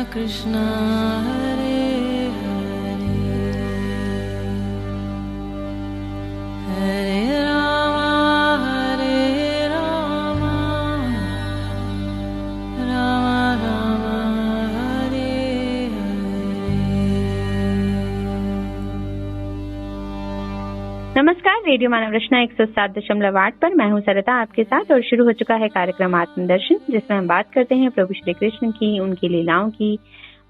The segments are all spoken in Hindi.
कृष्णा हरे हरे राम राम राम हरे नमस्कार। रेडियो मानव रचना 107.8 पर मैं हूं सरिता आपके साथ और शुरू हो चुका है कार्यक्रम आत्मदर्शन, जिसमें हम बात करते हैं प्रभु श्री कृष्ण की, उनकी लीलाओं की।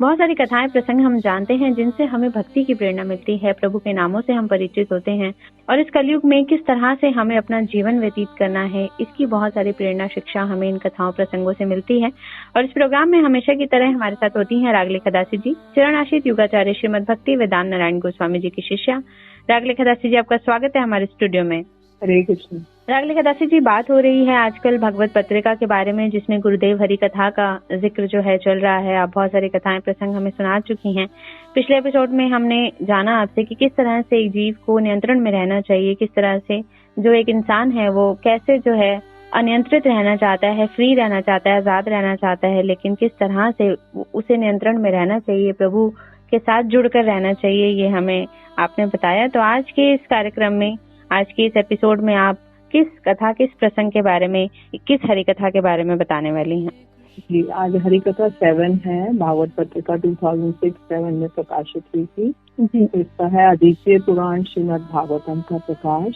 बहुत सारी कथाएं प्रसंग हम जानते हैं जिनसे हमें भक्ति की प्रेरणा मिलती है, प्रभु के नामों से हम परिचित होते हैं और इस कलयुग में किस तरह से हमें अपना जीवन व्यतीत करना है, इसकी बहुत सारी प्रेरणा शिक्षा हमें इन कथाओं प्रसंगों से मिलती है। और इस प्रोग्राम में हमेशा की तरह हमारे साथ होती हैं रागलेखा दासी जी, चरणाश्रित युगाचार्य श्रीमद भक्ति वेदांत नारायण गोस्वामी जी की शिष्या। रागलेखा दासी जी, आपका स्वागत है हमारे स्टूडियो में। हरे कृष्ण। रागलेखा दासी जी, बात हो रही है आजकल भगवत पत्रिका के बारे में, जिसमें गुरुदेव हरि कथा का जिक्र जो है चल रहा है। आप बहुत सारी कथाएं प्रसंग हमें सुना चुकी हैं। पिछले एपिसोड में हमने जाना आपसे कि किस तरह से एक जीव को नियंत्रण में रहना चाहिए, किस तरह से जो एक इंसान है वो कैसे जो है अनियंत्रित रहना चाहता है, फ्री रहना चाहता है, आजाद रहना चाहता है, लेकिन किस तरह से उसे नियंत्रण में रहना चाहिए, प्रभु के साथ जुड़कर रहना चाहिए, ये हमें आपने बताया। तो आज के इस कार्यक्रम में, आज के इस एपिसोड में आप किस कथा, किस प्रसंग के बारे में, किस हरि कथा के बारे में बताने वाली हैं? जी, आज हरि कथा 7 है, भागवत पत्रिका 2006-7 में प्रकाशित हुई थी जी। इसका है अद्वितीय पुराण श्रीमद् भागवतम का प्रकाश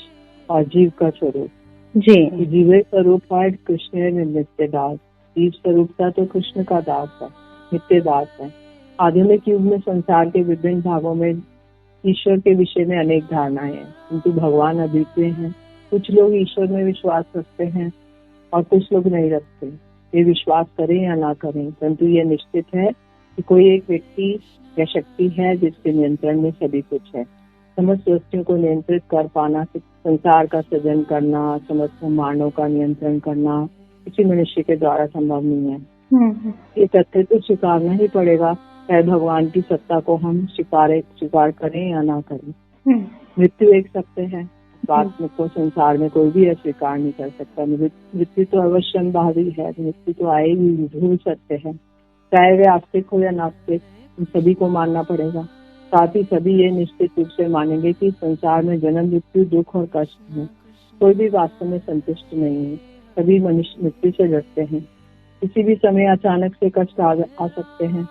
और जीव का स्वरूप जी। जीव स्वरूप है कृष्ण नित्य दास। जीव स्वरूपता तो कृष्ण का दास है, नित्य दास है। आधुनिक युग में संसार के विभिन्न भागों में ईश्वर के विषय में अनेक धारणाएं हैं, किंतु भगवान अद्वितीय हैं। कुछ लोग ईश्वर में विश्वास रखते हैं और कुछ लोग नहीं रखते। ये विश्वास करें या ना करें, परंतु ये निश्चित है कि कोई एक व्यक्ति या शक्ति है जिसके नियंत्रण में सभी कुछ है। समस्त वस्तुओं को नियंत्रित कर पाना, संसार का सृजन करना, समस्त ब्रह्मांडों का नियंत्रण करना किसी मनुष्य के द्वारा संभव नहीं है। ये तथ्य तो स्वीकारना ही पड़ेगा, चाहे भगवान की सत्ता को हम स्वीकार करें या ना करें। मृत्यु एक सत्य है, बात में को संसार में कोई भी अस्वीकार नहीं कर सकता। मृत्यु तो अवश्य भावी है, मृत्यु तो आएगी, झूठ सत्य है। चाहे वे आस्तिक हो या नास्तिक, उन सभी को मानना पड़ेगा। साथ ही सभी ये निश्चित रूप से मानेंगे कि संसार में जन्म, मृत्यु, दुख और कष्ट है। कोई भी वास्तव में संतुष्ट नहीं है, सभी मनुष्य मृत्यु से डरते हैं। किसी भी समय अचानक से कष्ट आ सकते हैं।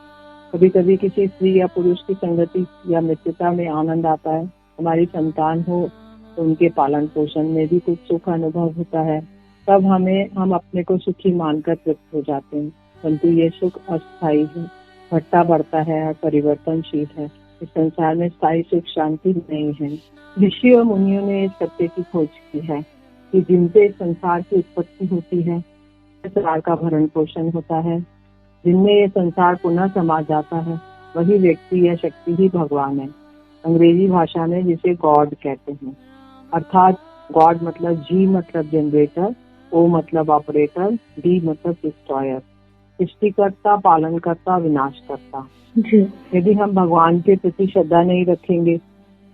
कभी कभी किसी स्त्री या पुरुष की संगति या मित्रता में आनंद आता है। हमारी संतान हो तो उनके पालन पोषण में भी कुछ सुख अनुभव होता है, तब हम अपने को सुखी मानकर तृप्त हो जाते हैं। परंतु ये सुख अस्थायी है, घटता बढ़ता है और परिवर्तनशील है। इस संसार में स्थायी सुख शांति नहीं है। ऋषि और मुनियों ने इस सत्य की खोज की है कि जिनसे संसार की उत्पत्ति होती है, संसार का भरण पोषण होता है, जिनमें ये संसार पुनः समा जाता है, वही व्यक्ति या शक्ति ही भगवान है। अंग्रेजी भाषा में जिसे गॉड कहते हैं, अर्थात गॉड मतलब जी मतलब जनरेटर, ओ मतलब ऑपरेटर, डी मतलब डिस्ट्रॉयर, सृष्टिकर्ता, पालनकर्ता, विनाशकर्ता। यदि हम भगवान के प्रति श्रद्धा नहीं रखेंगे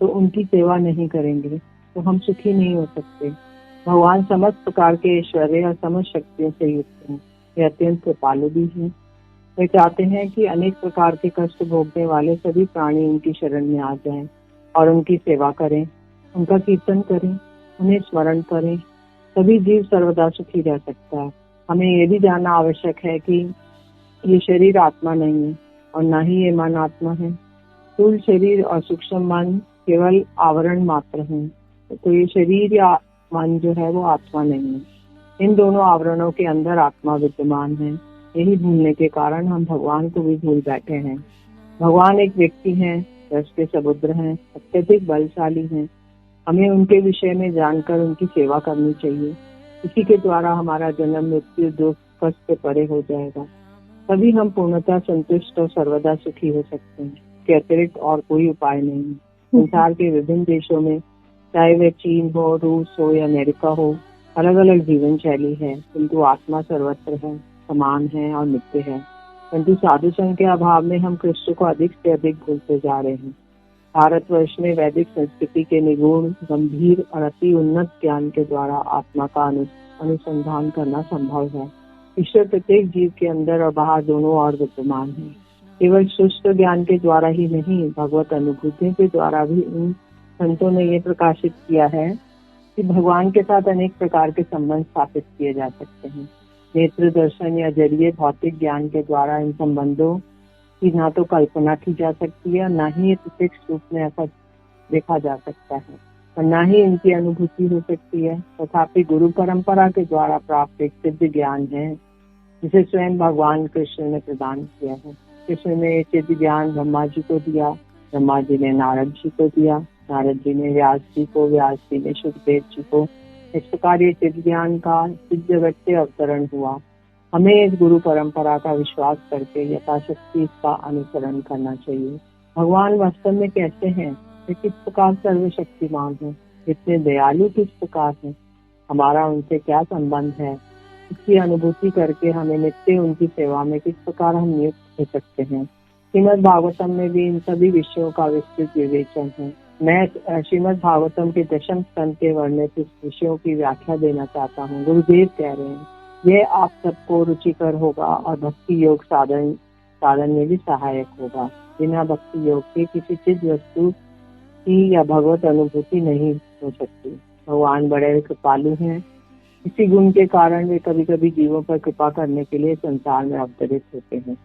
तो उनकी सेवा नहीं करेंगे तो हम सुखी नहीं हो सकते। भगवान समस्त प्रकार के ऐश्वर्य और समस्त शक्तियों से युक्त हैं। वे अत्यंत कृपालु भी हैं। वे चाहते हैं कि अनेक प्रकार के कष्ट भोगने वाले सभी प्राणी उनकी शरण में आ जाएं और उनकी सेवा करें, उनका कीर्तन करें, उन्हें स्मरण करें। सभी जीव सर्वदा सुखी रह सकता है। हमें ये भी जानना आवश्यक है कि ये शरीर आत्मा नहीं है और न ही ये मन आत्मा है। स्थूल शरीर और सूक्ष्म मन केवल आवरण मात्र हैं, तो ये शरीर या मन जो है वो आत्मा नहीं है। इन दोनों आवरणों के अंदर आत्मा विद्यमान है। यही भूलने के कारण हम भगवान को भी भूल बैठे हैं। भगवान एक व्यक्ति हैं, रस के समुद्र हैं, अत्यधिक बलशाली हैं। हमें उनके विषय में जानकर उनकी सेवा करनी चाहिए। इसी के द्वारा हमारा जन्म, मृत्यु, दुख, कष्ट से परे हो जाएगा। तभी हम पूर्णतः संतुष्ट और सर्वदा सुखी हो सकते हैं। इसके अतिरिक्त और कोई उपाय नहीं है। संसार के विभिन्न देशों में, चाहे वे चीन हो, रूस हो या अमेरिका हो, अलग अलग जीवन शैली है, किंतु आत्मा सर्वत्र है, समान है और नित्य है। परंतु साधु संघ के अभाव में हम कृष्ण को अधिक से अधिक भूलते जा रहे हैं। भारतवर्ष में वैदिक संस्कृति के निगुण, गंभीर और अति उन्नत ज्ञान के द्वारा आत्मा का अनुसंधान करना संभव है। ईश्वर प्रत्येक जीव के अंदर और बाहर दोनों ओर विद्यमान है। केवल शुष्क ज्ञान के द्वारा ही नहीं, भगवत अनुभूतियों के द्वारा भी इन संतों ने ये प्रकाशित किया है कि भगवान के साथ अनेक प्रकार के संबंध स्थापित किए जा सकते हैं। नेत्र दर्शन या जरिए भौतिक ज्ञान के द्वारा इन संबंधों की ना तो कल्पना की जा सकती है, ना ही प्रत्यक्ष रूप में ऐसा देखा जा सकता है, और ना ही इनकी अनुभूति हो सकती है। तथापि गुरु परंपरा के द्वारा प्राप्त एक सिद्ध ज्ञान है जिसे स्वयं भगवान कृष्ण ने प्रदान किया है। कृष्ण ने ये सिद्ध ज्ञान ब्रह्मा जी को दिया, ब्रह्मा जी ने नारद जी को दिया, नारद जी ने व्यास जी को, व्यास जी ने सुखदेव जी को। इस प्रकार ये सिद्ध ज्ञान का इस जगत से अवतरण हुआ। हमें इस गुरु परंपरा का विश्वास करके यथाशक्ति इसका अनुसरण करना चाहिए। भगवान वास्तव में कैसे हैं, वे किस प्रकार सर्वशक्तिमान है, इतने दयालु किस प्रकार है, हमारा उनसे क्या संबंध है, इसकी अनुभूति करके हमें नित्य उनकी सेवा में किस प्रकार हम नियुक्त हो सकते हैं। श्रीमद् भागवतम में भी इन सभी विषयों का विस्तृत विवेचन है। मैं श्रीमद् भागवतम के दशम स्कंद के वर्णित इस विषयों की व्याख्या देना चाहता हूँ। गुरुदेव कह रहे हैं, यह आप सबको रुचिकर होगा और भक्ति योग साधन में भी सहायक होगा। बिना भक्ति योग के किसी चीज वस्तु की या भगवत अनुभूति नहीं हो सकती। भगवान बड़े कृपालु हैं, इसी गुण के कारण वे कभी कभी जीवों पर कृपा करने के लिए संसार में अवतरित होते हैं।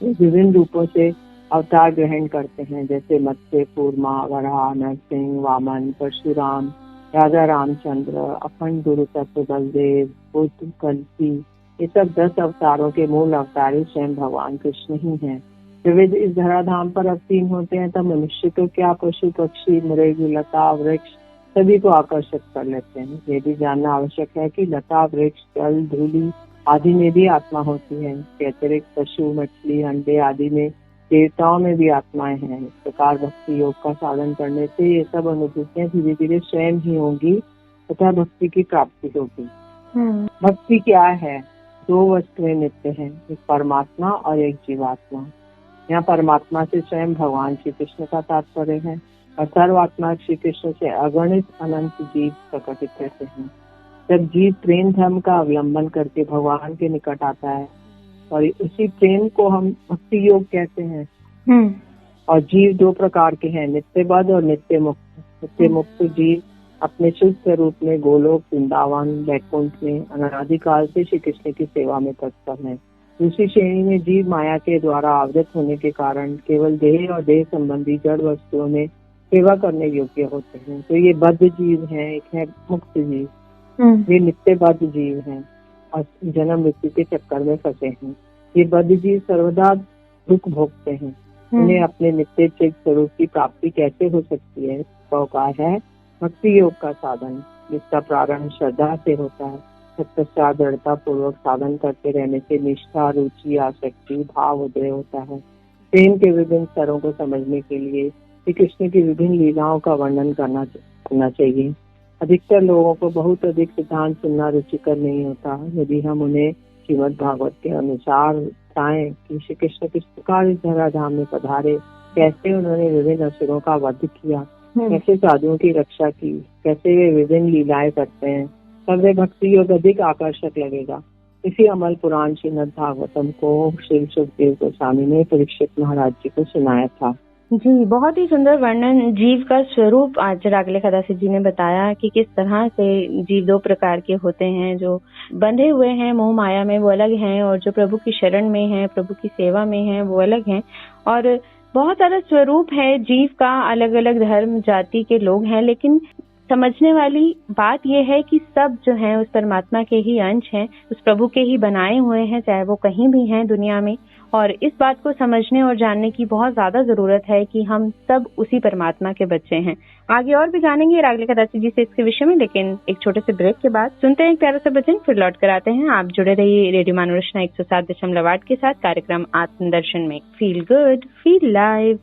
वे विभिन्न रूपों से अवतार ग्रहण करते हैं, जैसे मत्स्य, कूर्मा, वराह, नरसिंह, वामन, परशुराम, राजा रामचंद्र, अखंड गुरु तत्व बलदेव, बुद्ध, कल्की। ये सब 10 अवतारों के मूल अवतारी स्वयं भगवान कृष्ण ही हैं। जब वे इस धराधाम पर अवतीर्ण होते हैं तब मनुष्य तो क्या, पशु पक्षी, मृग, लता, वृक्ष सभी को आकर्षित कर लेते हैं। ये भी जानना आवश्यक है कि लता, वृक्ष, जल, धूलि आदि में भी आत्मा होती है। इसके अतिरिक्त पशु, मछली, अंडे आदि में देवताओं में भी आत्माएं हैं। इस प्रकार भक्ति योग का साधन करने से ये सब अनुभूतियां धीरे धीरे स्वयं ही होंगी तथा भक्ति की प्राप्ति होगी। भक्ति क्या है? 2 वस्तुएं नित्य हैं, एक परमात्मा और एक जीवात्मा। यहाँ परमात्मा से स्वयं भगवान श्री कृष्ण का तात्पर्य है और सर्वात्मा श्री कृष्ण से अगणित अनंत जीव प्रकटित रहते हैं। जब जीव प्रेम धर्म का अवलंबन करके भगवान के निकट आता है और उसी प्रेम को हम भक्ति योग कहते हैं। और जीव 2 प्रकार के हैं, नित्यबद्ध और नित्य मुक्त। नित्य मुक्त जीव अपने शुद्ध स्वरूप में गोलोक, वृंदावन, वैकुंठ में अनादिकाल से श्री कृष्ण की सेवा में तत्पर है। दूसरी श्रेणी में जीव माया के द्वारा आवृत होने के कारण केवल देह और देह संबंधी जड़ वस्तुओं में सेवा करने योग्य होते हैं। तो ये बद्ध जीव हैं, एक है मुक्त जीव। ये नित्यबद्ध जीव हैं और जन्म मृत्यु के चक्कर में फंसे हैं। ये बद्ध जीव सर्वदा दुख भोगते हैं। उन्हें अपने नित्य चित स्वरूप की प्राप्ति कैसे हो सकती है? इसका उपाय है भक्ति योग का साधन, जिसका प्रारंभ श्रद्धा से होता है। तत्पश्चात दृढ़ता पूर्वक साधन करते रहने से निष्ठा, रुचि, आसक्ति, भाव उदय होता है। प्रेम के विभिन्न स्तरों को समझने के लिए श्री कृष्ण की विभिन्न लीलाओं का वर्णन करना चाहिए। अधिकतर लोगों को बहुत अधिक सिद्धांत सुनना रुचिकर नहीं होता। यदि हम उन्हें श्रीमद् भागवत के अनुसार बताएं कि श्री कृष्ण किस प्रकार इस धराधाम में पधारे, कैसे उन्होंने विभिन्न असुरों का वध किया, कैसे साधुओं की रक्षा की, कैसे वे विभिन्न लीलाएं करते हैं, तब वे भक्ति योग अधिक आकर्षक लगेगा। इसी अमल पुराण श्रीमद् भागवतम को श्री सुखदेव गोस्वामी ने परीक्षित महाराज जी को सुनाया था। जी, बहुत ही सुंदर वर्णन जीव का स्वरूप आज रागले खदासी जी ने बताया कि किस तरह से जीव 2 प्रकार के होते हैं। जो बंधे हुए हैं मोह माया में वो अलग हैं, और जो प्रभु की शरण में हैं, प्रभु की सेवा में हैं, वो अलग हैं। और बहुत सारा स्वरूप है जीव का, अलग अलग धर्म जाति के लोग हैं, लेकिन समझने वाली बात यह है कि सब जो है उस परमात्मा के ही अंश हैं, उस प्रभु के ही बनाए हुए हैं, चाहे वो कहीं भी हैं दुनिया में। और इस बात को समझने और जानने की बहुत ज्यादा जरूरत है कि हम सब उसी परमात्मा के बच्चे हैं। आगे और भी जानेंगे रागले खदासी जी से इसके विषय में, लेकिन एक छोटे से ब्रेक के बाद सुनते हैं एक प्यारा सा भजन, फिर लौट कर आते हैं। आप जुड़े रहिए रेडियो मनोरचना 107.8 के साथ कार्यक्रम आत्मदर्शन में। Feel good, feel live.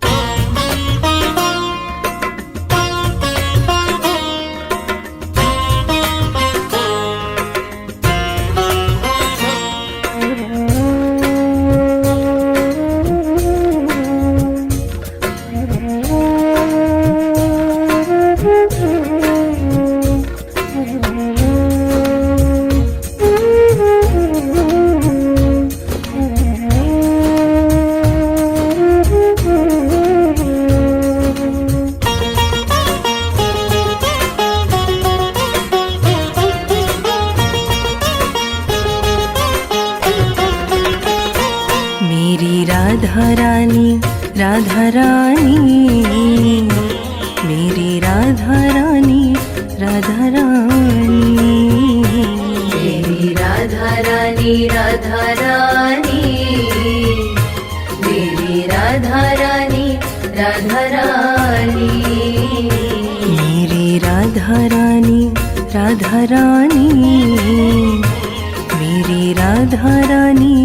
Radha Rani, Radha Rani, मेरी राधा रानी, राधा रानी, मेरी राधा रानी, राधा रानी, मेरी राधा रानी, राधा रानी, मेरी राधा रानी, राधा रानी, मेरी राधा रानी,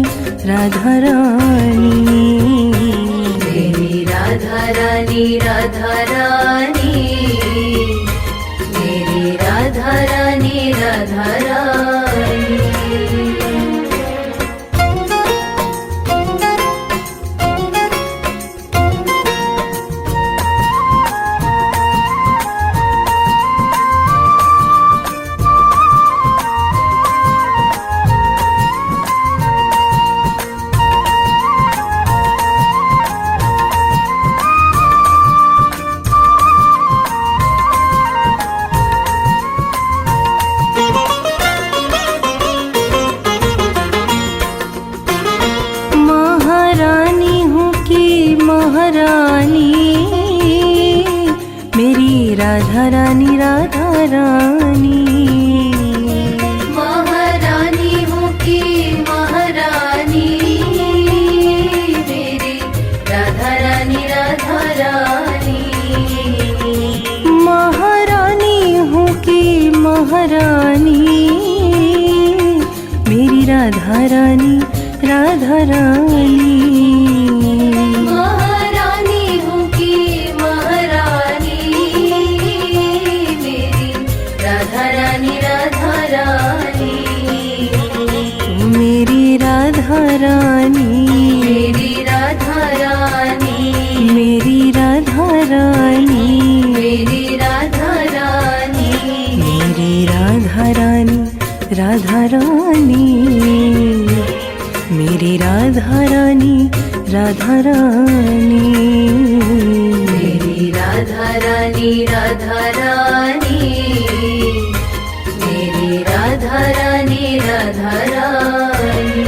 राधा रानी, मेरी राधा रानी, राधा रानी, मेरी राधा रानी, राधा रानी। राधा रानी, राधा रानी, महारानी हूँ की महारानी, मेरी राधा रानी, राधा रानी, महारानी हूँ की महारानी, मेरी राधा रानी, राधा रानी, रानी, मेरी राधा रानी, मेरी राधा रानी, मेरी राधा रानी, मेरी राधा रानी, राधा रानी, मेरी राधा रानी, राधा रानी, मेरी राधा रानी, राधा रानी, मेरी राधा रानी, राधा रानी।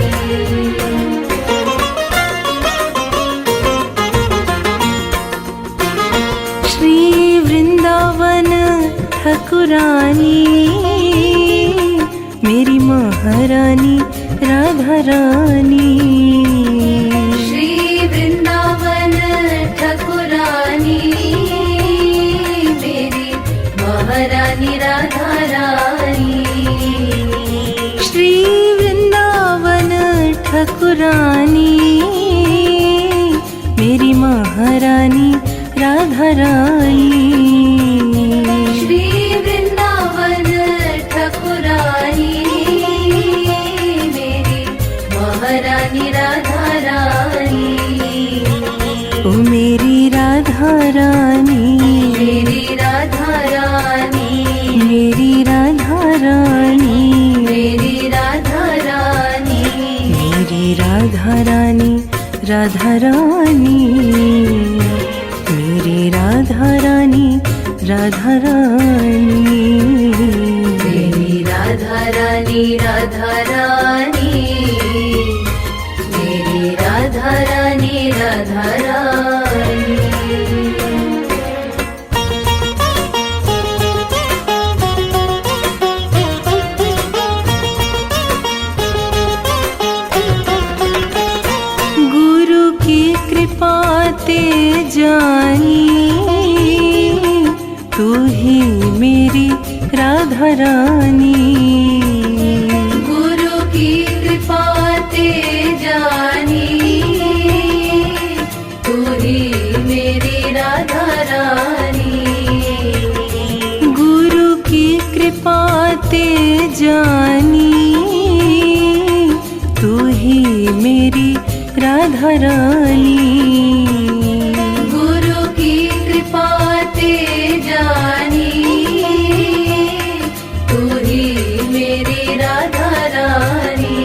ठाकुरानी, मेरी महारानी, राधा रानी, श्री वृंदावन ठाकुरानी, मेरी महारानी, राधा रानी, श्री वृंदावन ठाकुरानी, मेरी महारानी, राधा रानी, रानी, राधा रानी, ओ मेरी राधा रानी, मेरी राधा रानी, मेरी राधा रानी, मेरी राधा रानी, मेरी राधा रानी, राधा रानी, मेरी राधा रानी, राधा रानी, मेरी राधा रानी, राधा रानी, मेरी राधा रानी, राधा रानी। गुरु की कृपा ते जानी, तू ही मेरी राधा रानी, गुरु की कृपा ते जानी, तू ही मेरी राधा रानी, गुरु की कृपा ते जानी, तू ही मेरी राधा रानी, गुरु की कृपा ते जानी, तू ही मेरी राधा रानी,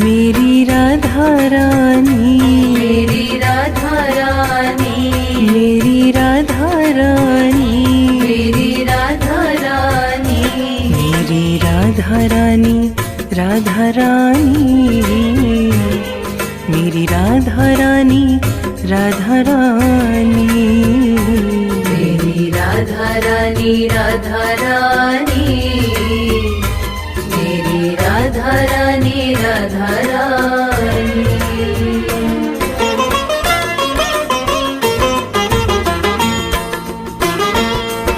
मेरी राधा रानी, मेरी राधा रानी, मेरी राधा रानी, मेरी राधा रानी, मेरी राधा रानी, राधा रानी, मेरी राधा रानी, मेरी राधा रानी, राधा रानी, मेरी राधा रानी, राधा रानी।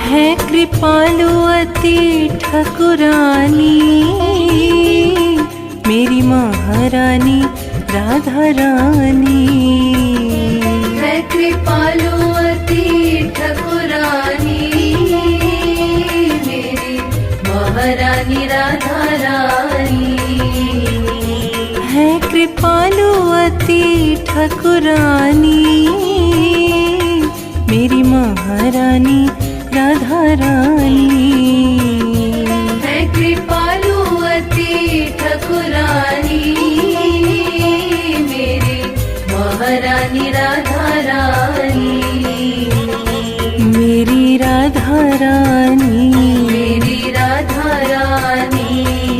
है कृपालु अति ठकुरानी, मेरी महारानी राधा रानी। है कृपालु अति ठकुरानी, मेरी महारानी राधा रानी। है कृपालु अति ठकुरानी, मेरी महारानी राधा रानी। है कृपालु अति ठकुरानी, मेरी महारानी राधा रानी। मेरी राधा रानी, मेरी राधा रानी,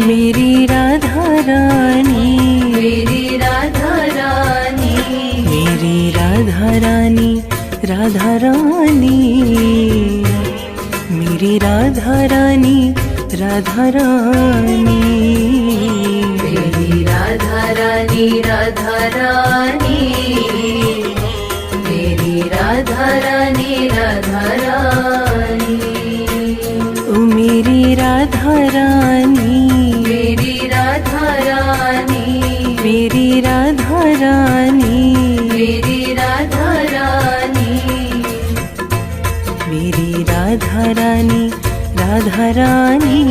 मेरी राधा रानी, मेरी राधा रानी। मेरी राधा रानी, राधा रानी, मेरी राधा रानी, राधा रानी। मेरी राधा रानी, राधा रानी, मेरी राधा रानी, राधा रानी। ओ मेरी राधा रानी, मेरी राधा रानी, मेरी राधा रानी, मेरी राधा रानी। मेरी राधा रानी, राधा रानी,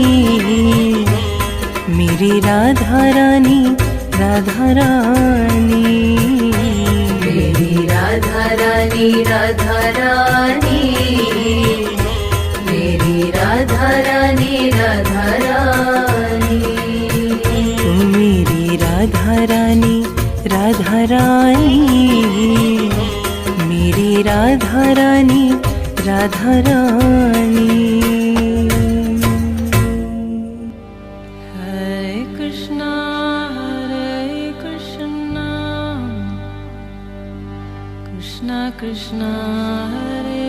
मेरी राधा रानी, राधा रानी। मेरी राधा रानी, राधा रानी, मेरी राधा रानी, राधा रानी। ओ मेरी राधा रानी, राधा रानी, मेरी राधा रानी, राधा रानी। हरे कृष्णा कृष्णा कृष्णा हरे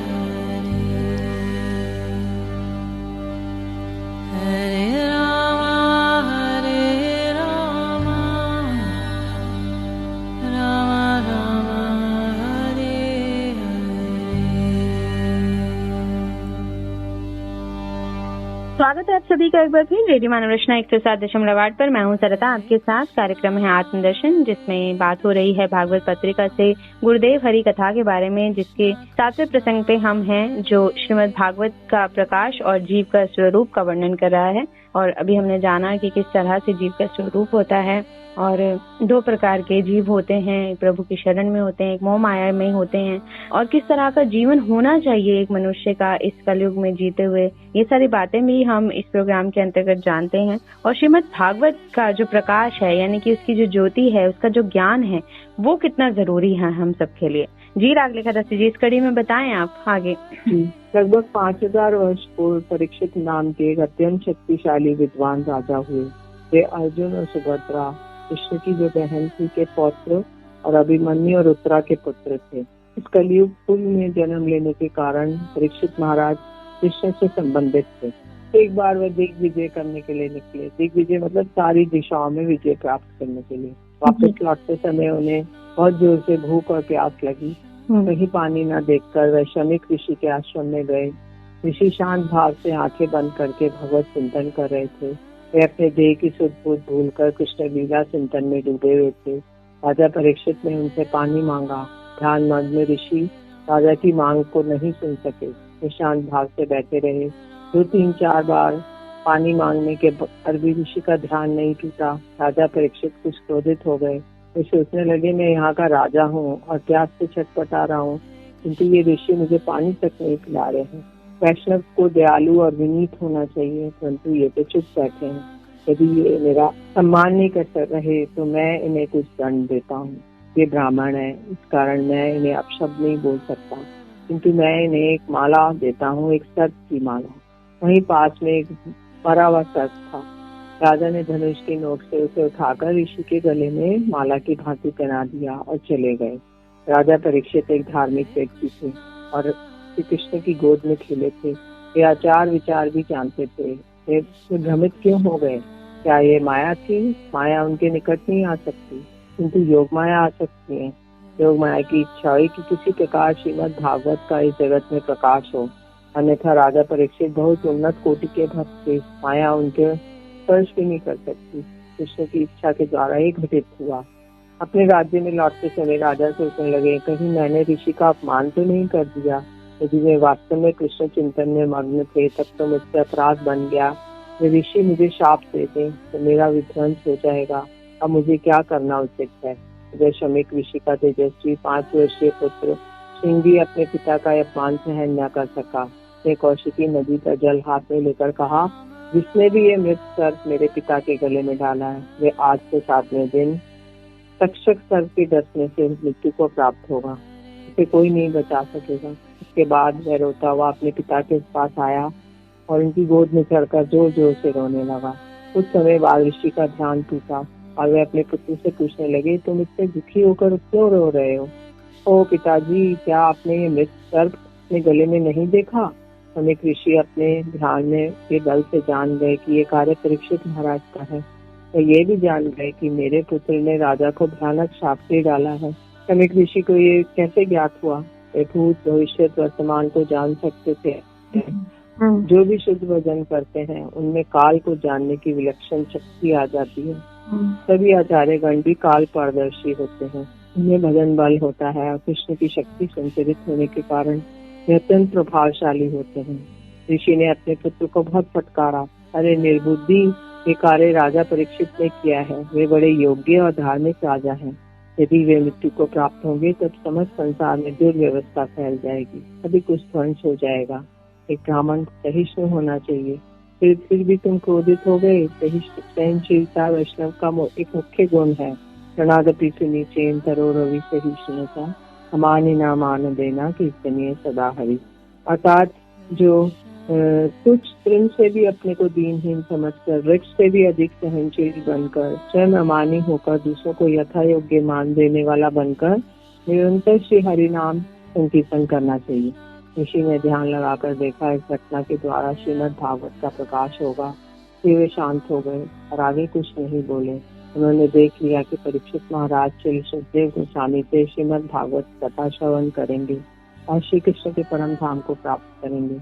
हरे, हरे राम राम राम हरे हरे। स्वागत है आप सभी का एक बार फिर रेडियो मानव रचना 107.8 पर। मैं हूं सरता, आपके साथ कार्यक्रम है आत्मदर्शन, जिसमें बात हो रही है भागवत पत्रिका से गुरुदेव हरि कथा के बारे में, जिसके 7वें प्रसंग पे हम हैं, जो श्रीमद् भागवत का प्रकाश और जीव का स्वरूप का वर्णन कर रहा है। और अभी हमने जाना कि किस तरह से जीव का स्वरूप होता है, और 2 प्रकार के जीव होते हैं, प्रभु की शरण में होते हैं, एक मोह माया में होते हैं, और किस तरह का जीवन होना चाहिए एक मनुष्य का इस कलयुग में जीते हुए। ये सारी बातें भी हम इस प्रोग्राम के अंतर्गत जानते हैं। और श्रीमद् भागवत का जो प्रकाश है, यानी कि उसकी जो ज्योति है, उसका जो ज्ञान है, वो कितना जरूरी है हम सबके लिए। जी राग लेखा दस्ती जी, इस कड़ी में बताएं आप आगे। लगभग 5000 वर्ष पूर्व परीक्षित नाम के एक अत्यंत शक्तिशाली विद्वान राजा हुए। वे अर्जुन और सुभद्रा, कृष्ण की जो बहन थी, के पौत्र और अभिमन्यु और उत्तरा के पुत्र थे। इस कलयुग कुल में जन्म लेने के कारण परीक्षित महाराज कृष्ण से संबंधित थे। एक बार वे दिग्विजय करने के लिए निकले। दिग्विजय मतलब सारी दिशाओं में विजय प्राप्त करने के लिए। वापस लौटते समय उन्हें बहुत जोर से भूख और प्यास लगी। कहीं पानी न देखकर वे शमिक ऋषि के आश्रम में गए। ऋषि शांत भाव से आंखें बंद करके भगवत चिंतन कर रहे थे। वे अपने देह की सुध बुध भूलकर कृष्ण लीला चिंतन में डूबे हुए थे। राजा परीक्षित ने उनसे पानी मांगा। ध्यान मग्न ऋषि राजा की मांग को नहीं सुन सके। वे शांत भाव से बैठे रहे। 2-3-4 बार पानी मांगने के पर भी ऋषि का ध्यान नहीं टूटा। राजा परीक्षित कुछ क्रोधित हो गए। वे सोचने लगे, मैं यहाँ का राजा हूँ और प्यास से छटपटा रहा हूँ, किंतु ये ऋषि मुझे पानी तक नहीं पिला रहे हैं। वैष्णव को दयालु और विनीत होना चाहिए, परंतु ये तो चुप बैठे हैं। यदि ये मेरा सम्मान नहीं कर रहे तो मैं इन्हें कुछ दंड देता हूँ। ये ब्राह्मण है, इस कारण मैं इन्हें अपशब्द नहीं बोल सकता, किंतु मैं इन्हें एक माला देता हूँ, एक सर्प की माला। वहीं पास में एक मरा हुआ सर्प था। राजा ने धनुष की नोक से उसे उठाकर ऋषि के गले में माला की भांति पहना दिया और चले गए। राजा परीक्षित एक धार्मिक व्यक्ति थे और श्री कृष्ण की गोद में खेले थे। वे आचार विचार भी जानते थे। वे भ्रमित क्यों हो गए? क्या ये माया थी? माया उनके निकट नहीं आ सकती, किंतु योग माया आ सकती है। योग माया की इच्छा हुई कि किसी प्रकार श्रीमद् भागवत का इस जगत में प्रकाश हो, अन्यथा राजा परीक्षित बहुत उन्नत कोटि के भक्त थे, माया उनके स्पर्श भी नहीं कर सकती। कृष्ण की इच्छा के द्वारा ही घटित हुआ। अपने राज्य में लौटते समय राजा सोचने लगे, कहीं मैंने ऋषि का अपमान तो नहीं कर दिया। यदि वे वास्तव में कृष्ण चिंतन में मग्न थे तब तो मुझसे अपराध बन गया। वे ऋषि मुझे शाप देते तो मेरा विध्वंस हो जाएगा। अब मुझे क्या करना उचित है? वे शमीक ऋषि का तेजस्वी 5 वर्षीय पुत्र श्रृंगी अपने पिता का अपमान सहन न कर सका। उसने कौशिकी नदी का जल हाथ में लेकर कहा, जिसने भी ये मृत सर्प मेरे पिता के गले में डाला है, वे आज से 7वें दिन तक्षक सर्प के डसने से मृत्यु को प्राप्त होगा। उसे कोई नहीं बचा सकेगा। उसके बाद वह रोता हुआ अपने पिता के पास आया और उनकी गोद में चढ़कर जोर जोर से रोने लगा। कुछ समय बाद ऋषि का ध्यान टूटा और वे अपने पुत्र से पूछने लगे, तुम इतने दुखी होकर क्यों रो रहे हो? ओ पिताजी, क्या आपने ये मृत सर्प अपने गले में नहीं देखा? अनेक ऋषि अपने ध्यान में के बल से जान गए कि ये कार्य परीक्षित महाराज का है। तो ये भी जान गए कि मेरे पुत्र ने राजा को भयानक शाप दे डाला है। अनेक ऋषि को ये कैसे ज्ञात हुआ? वे भूत भविष्य वर्तमान को जान सकते थे। जो भी शुद्ध भजन करते हैं उनमें काल को जानने की विलक्षण शक्ति आ जाती है। सभी आचार्य गण भी काल पारदर्शी होते हैं। उनमें भजन बल होता है और कृष्ण की शक्ति संचरित होने के कारण वे अत्यंत प्रभावशाली होते हैं। ऋषि ने अपने पुत्र को बहुत फटकारा, अरे निर्बुद्धि, ये कार्य राजा परीक्षित ने किया है। वे बड़े योग्य और धार्मिक राजा हैं। यदि वे मृत्यु को प्राप्त होंगे तब समस्त संसार में दुर्व्यवस्था फैल जाएगी, सभी कुछ ध्वंस हो जाएगा। एक ब्राह्मण सहिष्णु होना चाहिए। फिर भी तुम क्रोधित हो गए। सहनशीलता वैष्णव का एक मुख्य गुण है। प्रणादपि सुनीचेन तरो रवि सहिष्णुता अमानी ना मान देना कीर्तनीय सदा हरि। अर्थात जो तुच्छ तृण से भी अपने को दीनहीन समझकर, वृक्ष से भी अधिक सहनशील बनकर, स्वयं अमानी होकर दूसरों को यथा योग्य मान देने वाला बनकर निरंतर श्री हरि नाम संकीर्तन करना चाहिए। ऋषि ने ध्यान लगाकर देखा इस घटना के द्वारा श्रीमद् भागवत का प्रकाश होगा। फिर वे शांत हो गए और आगे कुछ नहीं बोले। उन्होंने देख लिया कि परीक्षित महाराज श्री सुखदेव गोस्वामी से श्रीमद् भागवत कथा श्रवण करेंगे और श्री कृष्ण के परम धाम को प्राप्त करेंगे।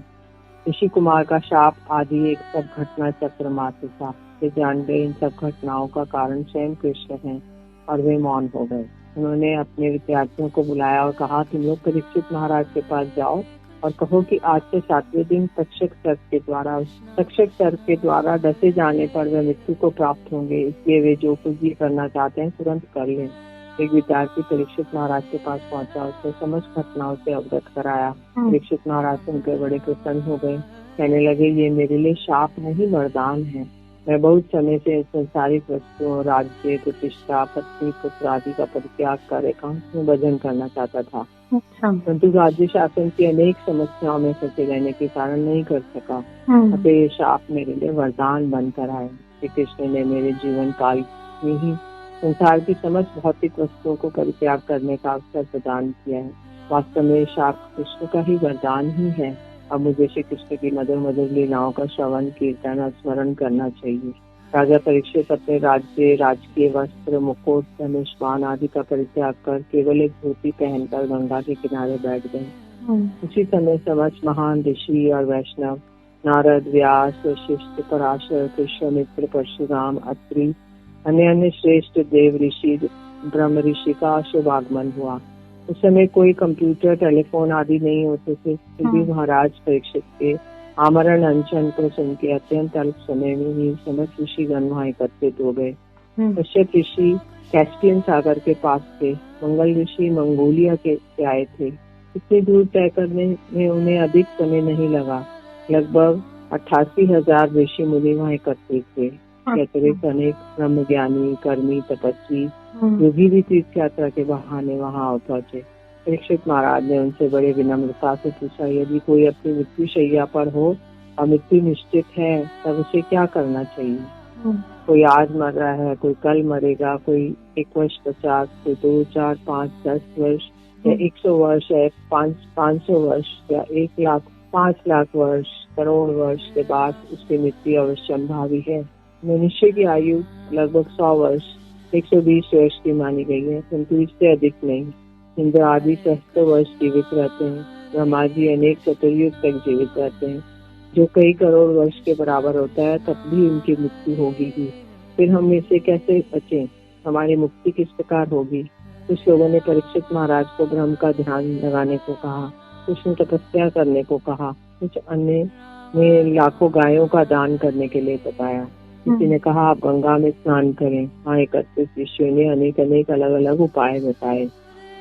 ऋषि कुमार का शाप आदि एक सब घटना चक्र मात्र था। वे जान गए इन सब घटनाओं का कारण स्वयं कृष्ण है और वे मौन हो गए। उन्होंने अपने विद्यार्थियों को बुलाया और कहा, तुम लोग परीक्षित महाराज के पास जाओ और कहो कि आज से 7वें दिन तक्षक सर्प के द्वारा डसे जाने पर वे मृत्यु को प्राप्त होंगे। इसलिए वे जो कुछ भी करना चाहते हैं तुरंत कर लें। एक विद्यार्थी परीक्षित महाराज के पास पहुंचा, उसने समस्त घटनाओं से अवगत कराया। परीक्षित महाराज सुनकर बड़े प्रसन्न हो गए। कहने लगे, ये मेरे लिए शाप नहीं वरदान है। मैं बहुत समय से संसारिक वस्तुओं, राज्य, प्रतिष्ठा, पत्नी, पुत्र आदि का परित्याग कर एकांत में भजन करना चाहता था, परंतु राज्य शासन की अनेक समस्याओं में फंसे रहने के कारण नहीं कर सका। अतः ये शाप मेरे लिए वरदान बनकर आए। श्री कृष्ण ने मेरे जीवन काल में ही संसार की समस्त भौतिक वस्तुओं को परित्याग करने का अवसर प्रदान किया है। वास्तव में शाप कृष्ण का ही वरदान ही है। अब मुझे श्री कृष्ण की मधुर मधुर लीलाओं का श्रवण, कीर्तन और स्मरण करना चाहिए। राजा परीक्षित अपने राज्य, राजकीय वस्त्र, मुकुट, धनुष, बाण आदि का परित्याग कर केवल एक धोती पहनकर गंगा के किनारे बैठ गए। उसी समय समस्त महान ऋषि और वैष्णव नारद, व्यास, वशिष्ठ, पराशर, विश्वामित्र, परशुराम, अत्रि, अन्य श्रेष्ठ देव ऋषि, ब्रह्म ऋषि का शुभ आगमन हुआ। उस समय कोई कंप्यूटर, टेलीफोन आदि नहीं होते थे। फिर भी महाराज परीक्षित के आमरण अनशन को सुन के अत्यंत अल्प समय में ही समस्त ऋषिगण वहाँ एकत्रित हो गए। कश्यप ऋषि कैस्पियन सागर के पास थे। मंगल ऋषि मंगोलिया के आए थे। इतनी दूर तय करने में उन्हें अधिक समय नहीं लगा। लगभग 88,000 ऋषि मुनि वहाँ एकत्रित थे। अतिरिक्त अनेक ब्रह्म ज्ञानी, कर्मी, तपस्वी, योगी भी तीर्थ यात्रा के बहाने वहाँ पहुंचे। परीक्षित महाराज ने उनसे बड़े विनम्रता से पूछा, यदि कोई अपनी मृत्यु शैया पर हो और मृत्यु निश्चित है तब उसे क्या करना चाहिए? कोई आज मर रहा है, कोई कल मरेगा, कोई 1 वर्ष 50, कोई 2, 4, 5, 10 वर्ष, या 100 वर्ष है, 500 वर्ष या 1 लाख, 5 लाख वर्ष, करोड़ वर्ष के बाद उसकी मृत्यु अवश्य संभावी है। मनुष्य की आयु लगभग 100 वर्ष, 120 वर्ष की मानी गई है, किंतु इससे अधिक नहीं। इंद्र आदि सहस्त्र वर्ष जीवित रहते हैं, ब्रह्मा जी अनेक चतुर्युग तक जीवित रहते हैं, जो कई करोड़ वर्ष के बराबर होता है, तब भी उनकी मृत्यु होगी ही। फिर हम इससे कैसे बचें? हमारी मुक्ति किस प्रकार होगी? कुछ लोगों ने परीक्षित महाराज को ब्रह्म का ध्यान लगाने को कहा, कुछ ने तपस्या करने को कहा, कुछ अन्य ने लाखों गायों का दान करने के लिए बताया, किसी ने कहा आप गंगा में स्नान करें। हाँ, 31 शिष्यों ने अनेक अलग अलग उपाय बताए।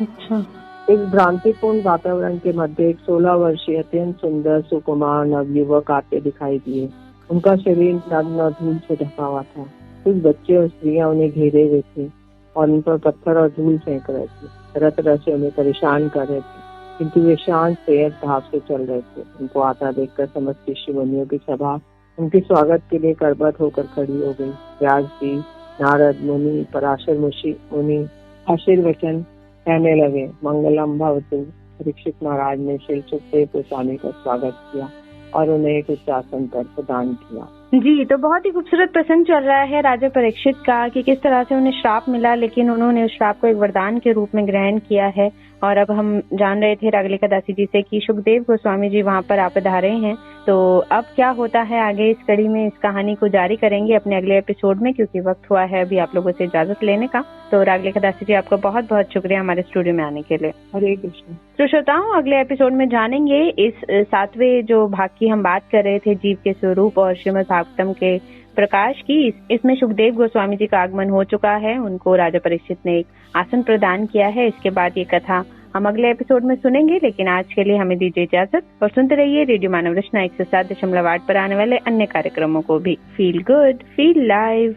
अच्छा। इस भ्रांतिपूर्ण वातावरण के मध्य एक 16 वर्षीय अत्यंत सुंदर सुकुमार नवयुवक आते दिखाई दिए। उनका शरीर नग्न धूल से ढका हुआ था। कुछ बच्चे और स्त्रियां उन्हें घेरे हुए थे और उन पर पत्थर और धूल फेंक रहे थे, तरह तरह से उन्हें परेशान कर रहे थे, किंतु वे शांत प्रेयत भाव से चल रहे थे। उनको आता देखकर समस्त ऋषि मुनियों की सभा उनके स्वागत के लिए करबद्ध होकर खड़ी हो गई। व्यास जी, नारद मुनि, पराशर मुनि आशीर्वचन कहने लगे, मंगलम भवतु। परीक्षित महाराज ने श्री सुखदेव गोस्वामी का स्वागत किया और उन्हें एक उच्च आसन पर प्रदान किया। जी, तो बहुत ही खूबसूरत प्रसंग चल रहा है राजा परीक्षित का कि किस तरह से उन्हें श्राप मिला, लेकिन उन्होंने उस श्राप को एक वरदान के रूप में ग्रहण किया है। और अब हम जान रहे थे रागलिका दासी जी से कि सुखदेव गोस्वामी जी वहाँ पर आ पधारे हैं। तो अब क्या होता है आगे इस कड़ी में, इस कहानी को जारी करेंगे अपने अगले एपिसोड में, क्योंकि वक्त हुआ है अभी आप लोगों से इजाजत लेने का। तो रागलिका दासी जी, आपका बहुत बहुत शुक्रिया हमारे स्टूडियो में आने के लिए। हरे कृष्ण। तो श्रोताओं, अगले एपिसोड में जानेंगे इस 7वें जो भाग की हम बात कर रहे थे, जीव के स्वरूप और श्रीमद् भागवतम के प्रकाश की। इसमें सुखदेव गोस्वामी जी का आगमन हो चुका है, उनको राजा परीक्षित ने एक आसन प्रदान किया है। इसके बाद ये कथा हम अगले एपिसोड में सुनेंगे, लेकिन आज के लिए हमें दीजिए इजाजत और सुनते रहिए रेडियो मानव रचना 107.8 पर आने वाले अन्य कार्यक्रमों को भी। Feel good, feel live.